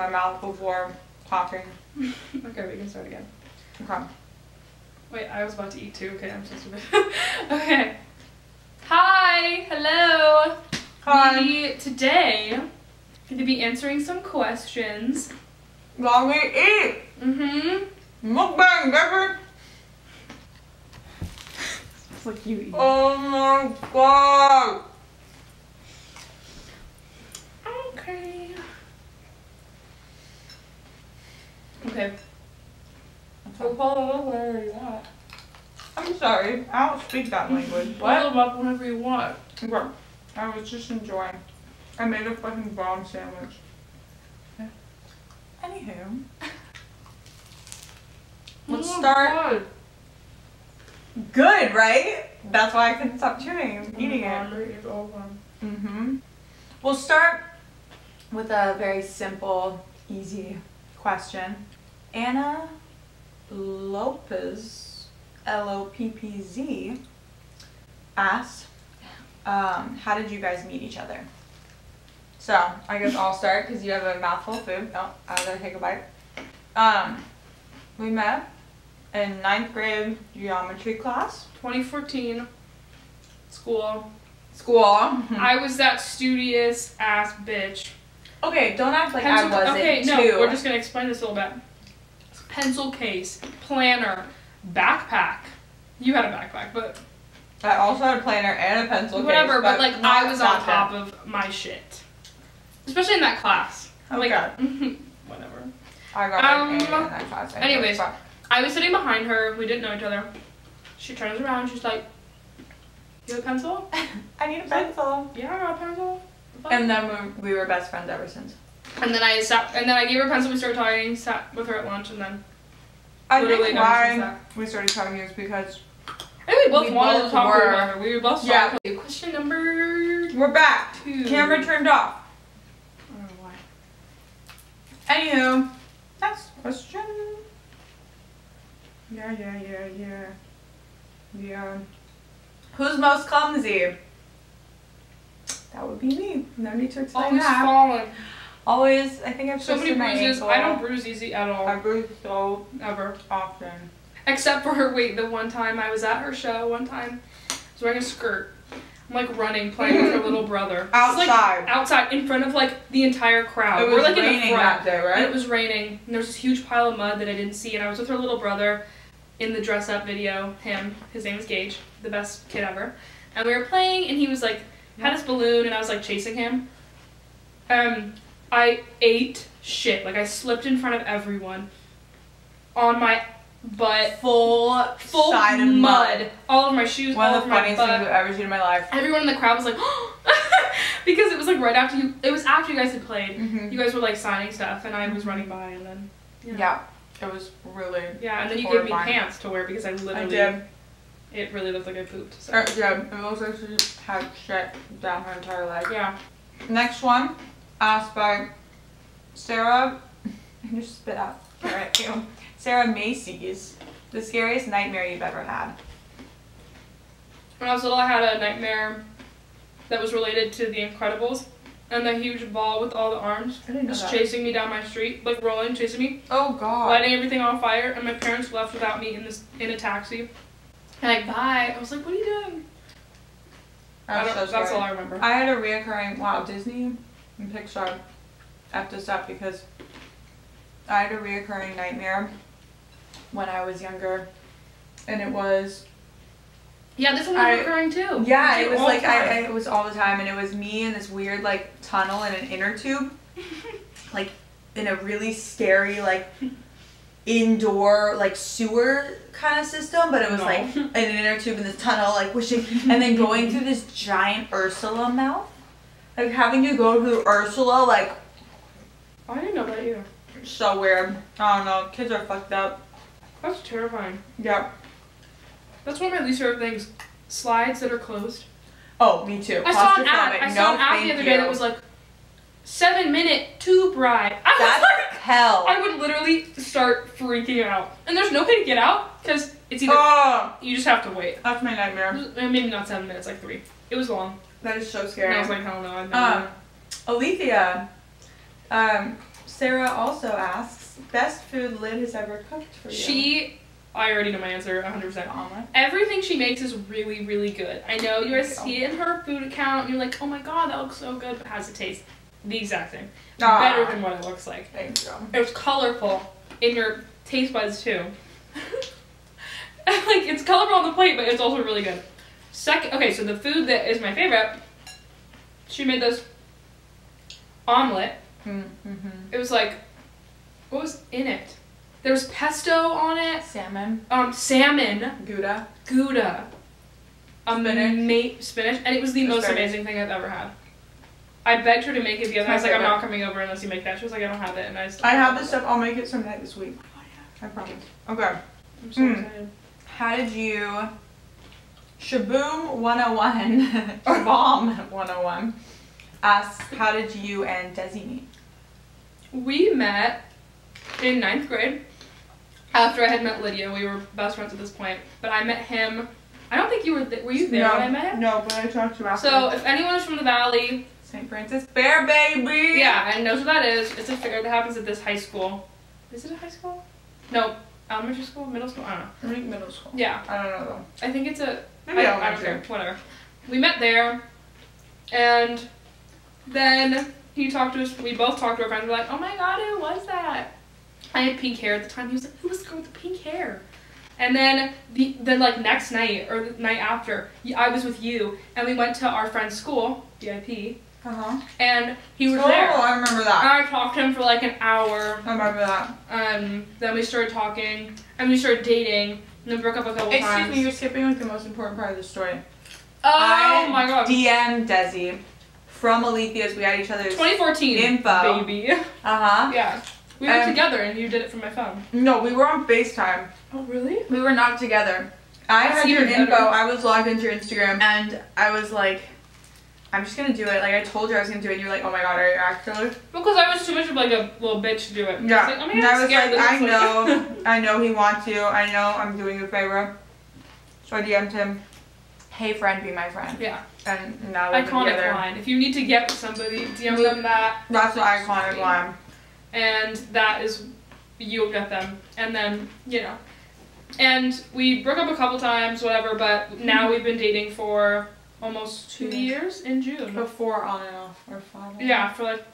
my mouth before talking. Okay, we can start again. Okay. Wait, I was about to eat too. Okay, I'm so stupid. Okay. Hi, hello. Hi. We today going to be answering some questions. While we eat. Mukbang, baby. It's like you eat. Oh my god. Okay. Okay. So follow wherever you want. I'm sorry, I don't speak that language. Follow them up whenever you want. Okay. I was just enjoying. I made a fucking bomb sandwich. Anywho. Let's start. Good, right? That's why I couldn't stop chewing, eating it. We'll start with a very simple, easy question. Anna Lopez, L-O-P-P-Z, asks, how did you guys meet each other? So, I guess I'll start because you have a mouthful of food. Oh, I gotta take a bite. We met in 9th grade geometry class. 2014. School. I I was that studious ass bitch. Okay, don't act like I wasn't okay, no, too. we're just gonna explain this a little bit. Pencil case, planner, backpack. You had a backpack, but I also had a planner and a pencil whatever. case, But like I was on not top that. of my shit, especially in that class. Okay. Like, whatever. I got an A in that class. Anyways, I was sitting behind her. We didn't know each other. She turns around. She's like, "You have a pencil?" I need a pencil. Yeah, I got a pencil. And then we were best friends ever since. And then I gave her a pencil. We started talking. Sat with her at lunch, and then I literally think never since why that. we started talking is because I think we both wanted to both talk were. about her. We were both Yeah. talking. Question number we're back. 2. Camera turned off. I don't know why. Anywho, next question. Yeah. Who's most clumsy? That would be me. No need to explain Always that. falling. Always, I think I've So many twisted my bruises. ankle. I don't bruise easy at all. I bruise so Ever. often. Except for her, wait, the one time I was at her show, I was wearing a skirt. I'm like running, playing with her little brother. Outside. Like, outside, in front of like the entire crowd. It was We're like raining in the front. that day, right? And it was raining. And there was this huge pile of mud that I didn't see. And I was with her little brother in the dress up video. His name is Gage, the best kid ever. And we were playing, and he was like, had this balloon, and I was like chasing him. I ate shit. Like I slipped in front of everyone on my butt. Full side of mud. All of my shoes, One all of the over my funniest butt. things I've ever seen in my life. Everyone in the crowd was like, because it was like right after you. It was after you guys had played. Mhm. You guys were like signing stuff, and I was running by, and then Yeah, it was really. yeah, and then you gave me horrifying. pants to wear because I literally. I did. It really looked like I pooped. So. Yeah, it looks like she had shit down her entire leg. Yeah. Next one, asked by Sarah. I just spit out. Alright, ew. Sarah Macy's. The scariest nightmare you've ever had. When I was little, I had a nightmare that was related to The Incredibles, and the huge ball with all the arms I didn't know was that. chasing me down my street, like rolling, chasing me, Oh god. lighting everything on fire, and my parents left without me in a taxi. And like, bye. I was like, what are you doing? That's all I remember. I had a reoccurring, wow, Disney and Pixar effed this up because I had a reoccurring nightmare when I was younger, and it was, Yeah, this one was recurring too. yeah, We it do was all like, the time. it was all the time, and it was me in this weird, like, tunnel in an inner tube, like, in a really scary, like, indoor, like, sewer kind of system, but it was, No. like, in an inner tube in this tunnel, like, wishing, and then going through this giant Ursula mouth, like, having to go through Ursula, like, I didn't know that either. so weird. I don't know, kids are fucked up. That's terrifying. Yep. That's one of my least favorite things. Slides that are closed. Oh, me too. I saw an ad. Claustrophobic. I No, saw an ad thank the other you. day that was like 7-minute tube ride. I was That's like, hell. I would literally start freaking out. And there's no way to get out because it's either Oh, you just have to wait. that's my nightmare. Maybe not 7 minutes, like 3. It was long. That is so And scary. I was like, hell no, I've never. Alethea Sarah also asks, best food Lid has ever cooked for you? I already know my answer 100%. Omelet. Everything she makes is really, really good. I know you guys see it in her food account and you're like, oh my god, that looks so good, but how does it taste? The exact same. Better than what it looks like. Thank you. It was colorful in your taste buds too. Like, it's colorful on the plate, but it's also really good. Okay, so the food that is my favorite, she made this omelet. Mm-hmm. It was like, what was in it? There was pesto on it. Salmon. Salmon. Gouda. Spinach. And it was the most Asparagus. amazing thing I've ever had. I begged her to make it the other night. I was like, I'm favorite. not coming over unless you make that. She was like, I don't have it. And I have this stuff. I'll make it sometime this week. I promise. Okay. I'm so excited. How did you... Shaboom 101, Shabam 101 asks, how did you and Desi meet? We met in 9th grade. After I had met Lydia, we were best friends at this point. But I met him. I don't think you were. Were you there when I met him? No, but I talked to you after. So if anyone is from the Valley, St. Francis Fair, baby. yeah, and knows what that is. It's a fair that happens at this high school. Is it a high school? No, elementary school, middle school. I don't know. I think middle school. Yeah, I don't know though. I think it's a. Maybe I don't elementary. care. Whatever. We met there, and then he talked to us. We both talked to our friends. We're like, oh my god, who was that? I had pink hair at the time. He was like, who was the girl with the pink hair? And then the like next night or the night after, I was with you, and we went to our friend's school, DIP, and he was there. Oh, I remember that. And I talked to him for like an hour. I remember that. Then we started talking, and we started dating, and then broke up a couple times. Excuse me, you're skipping like the most important part of the story. Oh my god. DM'd Desi from Alethia's. We had each other's 2014. info. Baby. Uh-huh. Yeah. We were together, and you did it from my phone. No, we were on FaceTime. Oh, really? We were not together. I That's had your even info. better. I was logged into your Instagram, and I was like, I'm just gonna do it. Like, I told you I was gonna do it, and you're like, oh my god, are you actually? Because I was too much of like a little bitch to do it. Yeah. I was like, oh my And god, I I'm was scared like, that I it's know, I know he wants you. I know I'm doing you a favor. So I DM'd him, hey friend, be my friend. Yeah. And now we're Iconic together. line. If you need to get with somebody, DM them that. That's the iconic line. And that is, you'll get them. And then, you know. And we broke up a couple times, whatever, but now we've been dating for almost 2 years in June. Before on and off, or 5. Yeah, for like,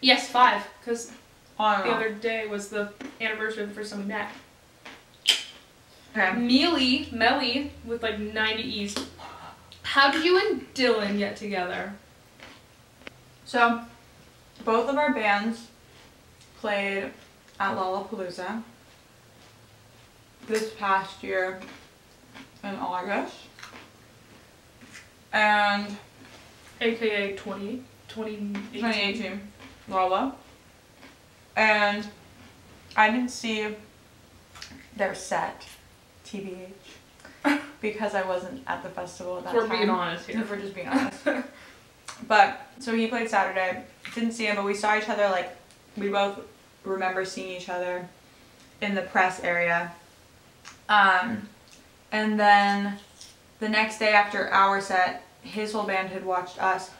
yes, 5, because On and the off. other day was the anniversary of the first time we met. Okay. Melly, with like 90 E's. How did you and Dylan get together? So, both of our bands played at Lollapalooza this past year in August. And AKA 2018. 2018, Lolla. And I didn't see their set, TBH, because I wasn't at the festival at that We're time. being honest here. If we're just being honest. But, so he played Saturday. Didn't see him, but we saw each other, like, we both remember seeing each other in the press area. And then the next day after our set, his whole band had watched us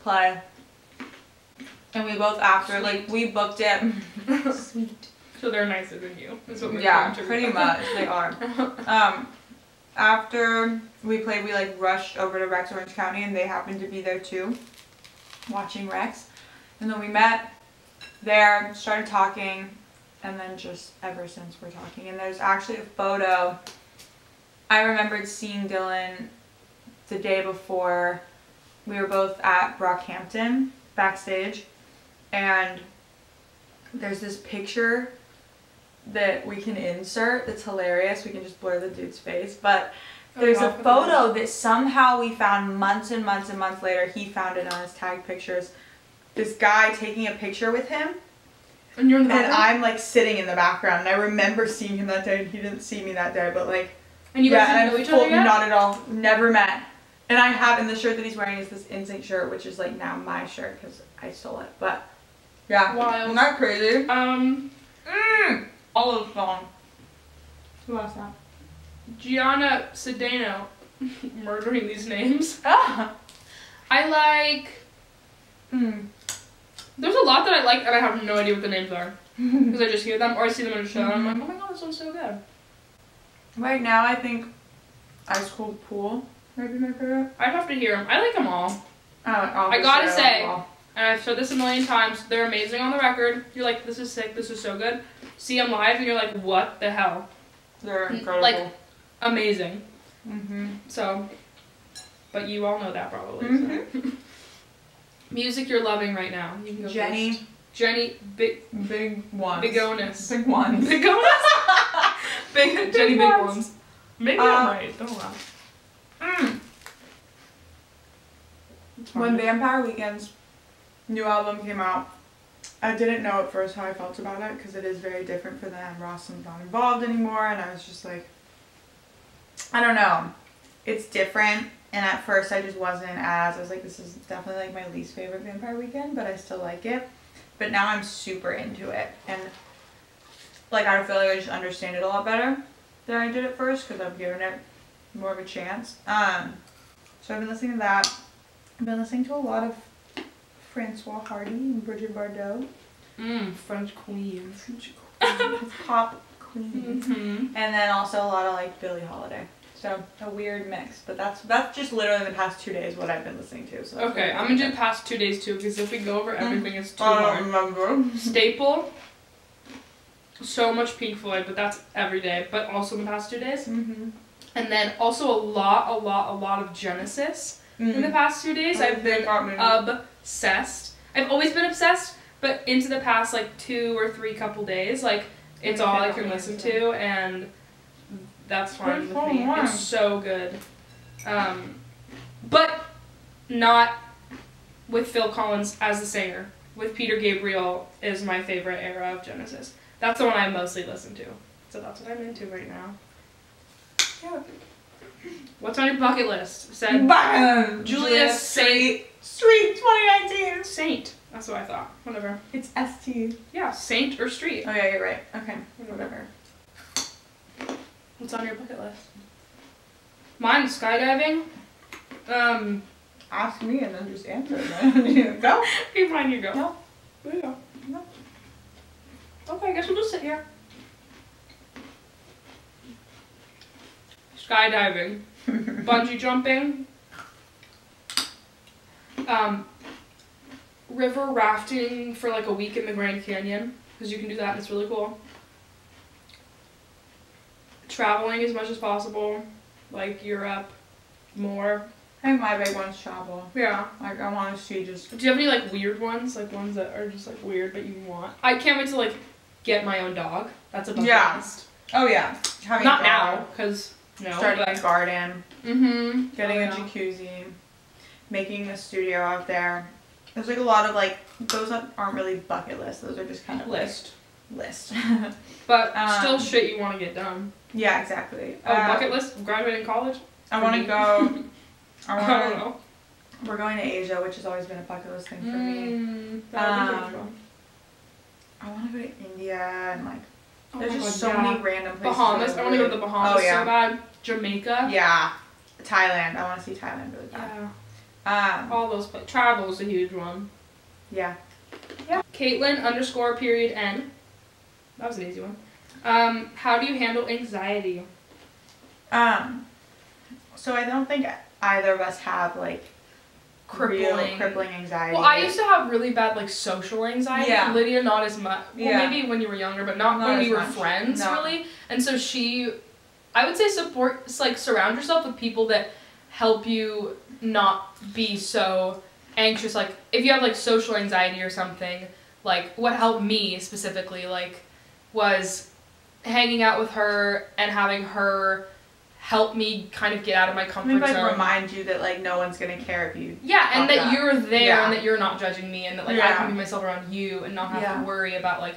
play. And we both after, like, we booked it. Sweet. So they're nicer than you. That's what we're Yeah, trying to pretty much, they are. After we played, we like rushed over to Rex Orange County, and they happened to be there too, watching Rex. And then we met there, started talking, and then just ever since we're talking. And there's actually a photo. I remembered seeing Dylan the day before. We were both at Brockhampton backstage, and there's this picture that we can insert that's hilarious. We can just blur the dude's face, but there's a photo that somehow we found months and months and months later. He found it on his tag pictures. This guy taking a picture with him, and you're in the and background? I'm like sitting in the background, and I remember seeing him that day, and he didn't see me that day, but like, And you guys didn't know each other yet? Not at all, never met. And I have, and the shirt that he's wearing is this NSYNC shirt, which is like now my shirt because I stole it, but yeah. Wild. Isn't that crazy? All of song. Who else now? Gianna Sedano. Murdering these names. Ah. I like There's a lot that I like and I have no idea what the names are. Because I just hear them or I see them in a show and I'm like, oh my god, this one's so good. Right now, I think Ice Cold Pool might be my favorite. I'd have to hear them. I like them all. I gotta say, and I've said this a million times, they're amazing on the record. You're like, this is sick, this is so good. See them live and you're like, what the hell? They're incredible. Like, amazing. Mm-hmm. So, but you all know that probably. Mm-hmm. So. Music you're loving right now. You can go Jenny. first. Jenny, big ones. Big onus. Big ones. Big onus? Big Jenny, big ones. Maybe I'm right, don't laugh. When Vampire Weekend's new album came out, I didn't know at first how I felt about it because it is very different for them. Rossum's not involved anymore, and I was just like, I don't know. It's different, and at first I just wasn't as, I was like, this is definitely like my least favorite Vampire Weekend, but I still like it. But now I'm super into it, and like I feel like I just understand it a lot better than I did at first because I've given it more of a chance. So I've been listening to that. I've been listening to a lot of Francois Hardy and Brigitte Bardot. French queen. Pop queen. Mm-hmm. And then also a lot of like Billie Holiday. So a weird mix, but that's just literally the past 2 days what I've been listening to. So Okay, I'm gonna do the past 2 days too because if we go over everything, it's too I hard. don't remember. Staple. So much Pink Floyd, but that's every day. But also in the past 2 days, Mm-hmm. and then also a lot of Genesis in the past 2 days. I've been obsessed. I've always been obsessed, but into the past like 2 or 3 couple days, like it's all I can listen to, and that's fine with me. It's so good, but not with Phil Collins as the singer. With Peter Gabriel is my favorite era of Genesis. That's the one I mostly listen to. So that's what I'm into right now. Yeah. What's on your bucket list? Said Julia Street 2019. Saint. That's what I thought. Whatever. It's ST. Yeah, Saint or Street. Oh yeah, you're right. Okay, whatever. What's on your bucket list? Mine's skydiving. Ask me and then just answer it. Go. Okay, fine, you go. No. There you go. No. Okay, I guess we'll just sit here. Skydiving. Bungee jumping. River rafting for like a week in the Grand Canyon. Because you can do that and it's really cool. Traveling as much as possible. Like Europe. More. I think my big one's travel. Yeah. Like I want to see just. Do you have any like weird ones? Like ones that are just like weird but you want? I can't wait to like get my own dog. That's a bucket list. Oh yeah. Having Not now, because no. Starting but a garden. Mm-hmm. Getting a jacuzzi. Making a studio out there. There's like a lot of like those aren't really bucket lists. Those are just kind of list. But still shit you want to get done. Yeah, exactly. Oh, bucket list? Graduating college? I want to go. I don't know. We're going to Asia, which has always been a bucket list thing for me. That would be fun. I want to go to India and like. There's my just God, so many random places. Bahamas. I want to go to the Bahamas so bad. Jamaica. Yeah. Thailand. I want to see Thailand really bad. Yeah. All those places. Travel is a huge one. Yeah. Caitlin _N. That was an easy one. How do you handle anxiety? So I don't think either of us have like crippling anxiety. Well, I used to have really bad like social anxiety. Yeah. Lydia not as much. Well, maybe when you were younger, but not when we were friends really. And so I would say surround yourself with people that help you not be so anxious. Like if you have like social anxiety or something, like what helped me specifically like was hanging out with her and having her help me kind of get out of my comfort zone. Remind you that like no one's gonna care if you. Yeah, and that you're there and that you're not judging me and that like I can be myself around you and not have to worry about like,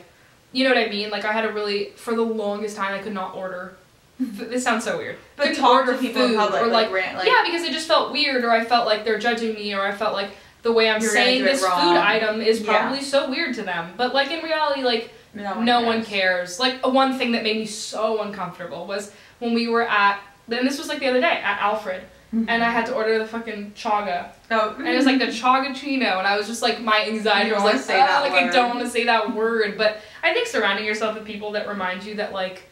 you know what I mean? Like I had a really, for the longest time I could not order. This sounds so weird. But talk to people in public or like yeah, because it just felt weird, or I felt like they're judging me, or I felt like the way I'm saying this food item is probably so weird to them. But like in reality, like no one cares. Like one thing that made me so uncomfortable was when we were at, and this was like the other day at Alfred, and I had to order the fucking chaga. Oh. And it was like the chagachino, and I was just like, my anxiety You was don't like, wanna say that like I word." don't want to say that word. But I think surrounding yourself with people that remind you that like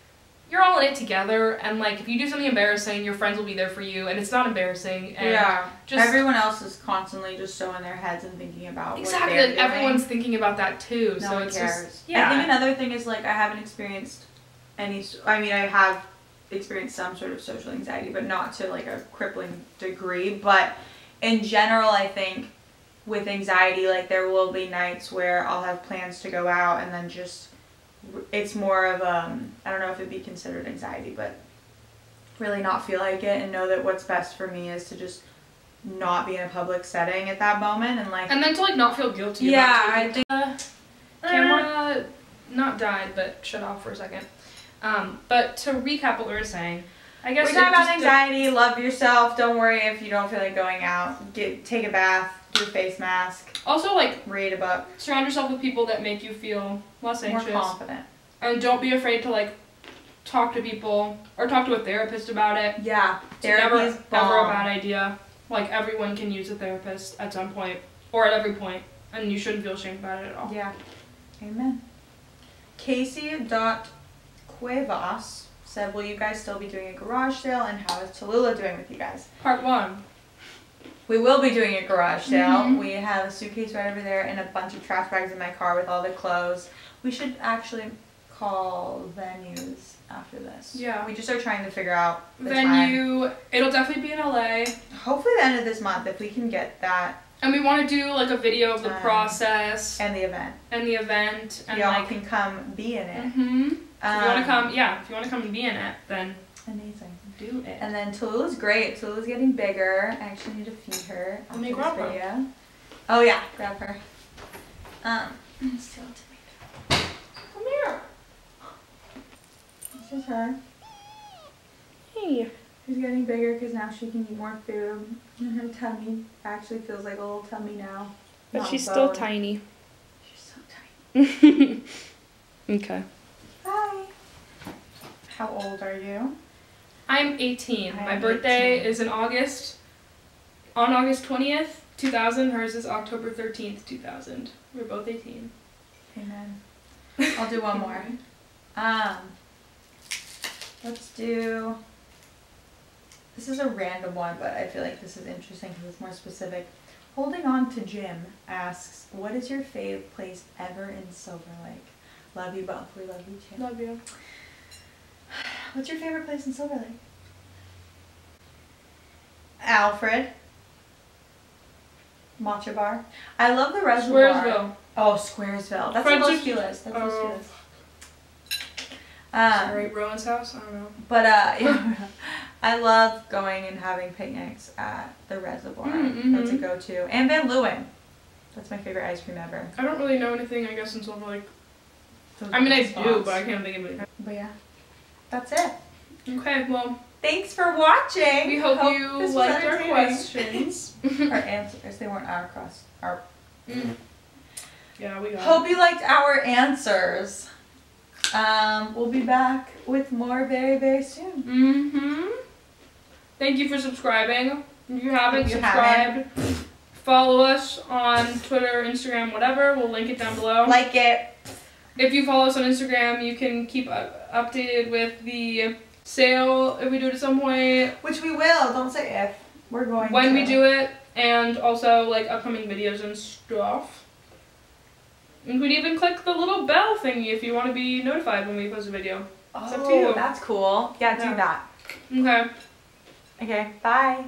you're all in it together, and like if you do something embarrassing, your friends will be there for you, and it's not embarrassing. And Yeah. just Everyone else is constantly just so in their heads and thinking about exactly, what they're like doing. everyone's thinking about that too. No so one it's cares. just yeah. I think another thing is like I haven't experienced any. I mean, I have experienced some sort of social anxiety, but not to like a crippling degree. But in general, I think with anxiety, like there will be nights where I'll have plans to go out, and then just it's more of I don't know if it'd be considered anxiety, but really not feel like it and know that what's best for me is to just not be in a public setting at that moment and like. And then to like not feel guilty. Yeah, about I think. Camera not died, but shut off for a second. But to recap what we were saying, I guess We talk about anxiety, love yourself, don't worry if you don't feel like going out, take a bath, do a face mask, also like read a book, surround yourself with people that make you feel less more anxious. confident. And don't be afraid to like talk to people or talk to a therapist about it. Yeah, It's therapy never is ever a bomb. bad idea. Like everyone can use a therapist at some point or at every point, and you shouldn't feel ashamed about it at all. Yeah, amen. Casey.cuevas said, will you guys still be doing a garage sale, and how is Tallulah doing with you guys? Part 1. We will be doing a garage sale. Mhm. We have a suitcase right over there and a bunch of trash bags in my car with all the clothes. We should actually call venues after this. Yeah. We just are trying to figure out the time. Venue, it'll definitely be in LA. Hopefully the end of this month, if we can get that And we want to do like a video of the process and the event. and Y'all like can come be in it. if you want to come, if you want to come and be in it, then Amazing. do it. And then Tallulah's great. Tallulah's getting bigger. I actually need to feed her after Let me this grab her. video. Oh yeah, grab her. Still tomato. Come here. This is her. Hey. She's getting bigger because now she can eat more food. And her tummy actually feels like a little tummy now. But Not she's still bone. tiny. She's so tiny. Okay. Hi. How old are you? I'm 18. I My am birthday 18. is in August. On August 20th, 2000. Hers is October 13th, 2000. We're both 18. Amen. I'll do one more. Let's do. This is a random one, but I feel like this is interesting because it's more specific. Holding on to Jim asks, what is your fave place ever in Silver Lake? Love you both. We love you too. Love you. What's your favorite place in Silver Lake? Alfred. Matcha bar. I love the reservoir. Squaresville. Oh, Squaresville. That's Friends a of- Los Feliz. That's Los Oh. Feliz. Sorry, Rowan's house? I don't know. But yeah, I love going and having picnics at the reservoir. Mm-hmm. That's a go-to. And Van Leeuwen. That's my favorite ice cream ever. I don't really know anything, I guess, in Silver Lake. Those I mean, I are do, spots. but I can't think of anything. But yeah, that's it. Okay, well, Thanks for watching. we hope you this was liked our entertaining. questions. Our answers. They weren't our cross. Our. Yeah, we got it. Hope you liked our answers. We'll be back with more very, very soon. Mm-hmm. Thank you for subscribing. If you haven't If you subscribed, follow us on Twitter, Instagram, whatever. We'll link it down below. Like it. If you follow us on Instagram, you can keep updated with the sale if we do it at some point, Which we will. Don't say if. We're going when to. we do it, and also like upcoming videos and stuff. You could even click the little bell thingy if you want to be notified when we post a video. It's up to you. That's cool. Yeah, Yeah. do that. Okay. Okay, bye.